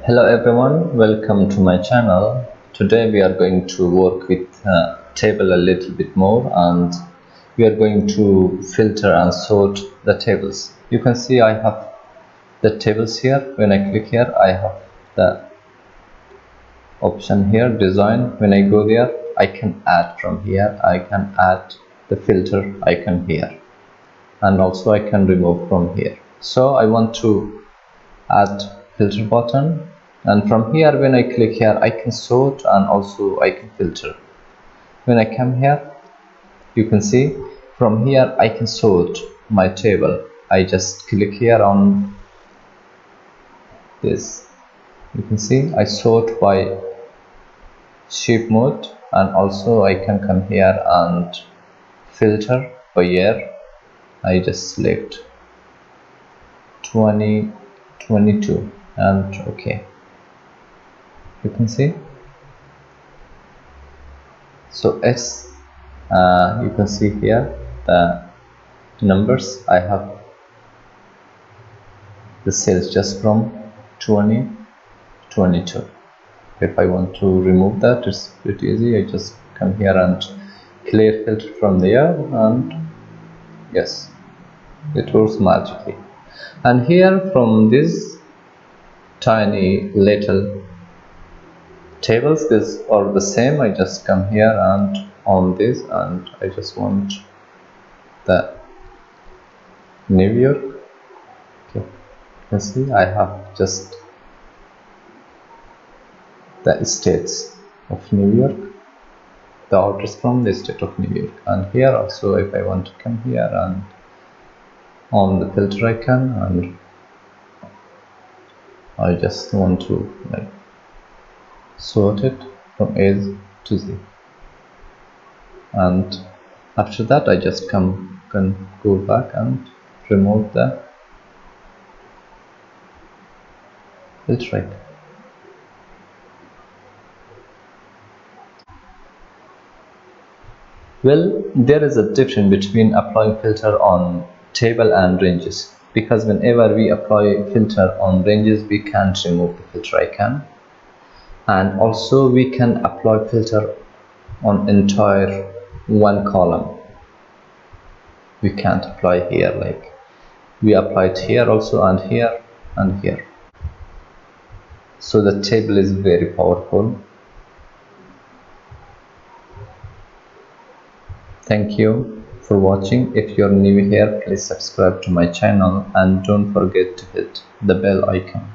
Hello everyone, welcome to my channel. Today we are going to work with table a little bit more, and we are going to filter and sort the tables. You can see I have the tables here. When I click here, I have the option here, design. When I go there, I can add from here. I can add the filter icon here, and also I can remove from here. So I want to add filter button, and from here when I click here I can sort and also I can filter. When I come here, you can see from here I can sort my table. I just click here on this. You can see I sort by shape mode, and also I can come here and filter by year. I just select 2022 and okay. You can see, so you can see here the numbers. I have the cells just from 2022. If I want to remove that, it's pretty easy. I just come here and clear filter from there, and yes, it works magically. And here from this tiny little tables, these are the same. I just come here and on this, and I just want the New York. Okay, you can see I have just the states of New York, the orders from the state of New York. And here also, if I want to come here and on the filter icon, and I just want to sort it from A to Z, and after that I just can go back and remove the filter icon. Well, there is a difference between applying filter on table and ranges, because whenever we apply filter on ranges we can't remove the filter icon, and also we can apply filter on entire one column. We can't apply here, like we applied here also, and here and here. So the table is very powerful. Thank you for watching. If you're new here, please subscribe to my channel and don't forget to hit the bell icon.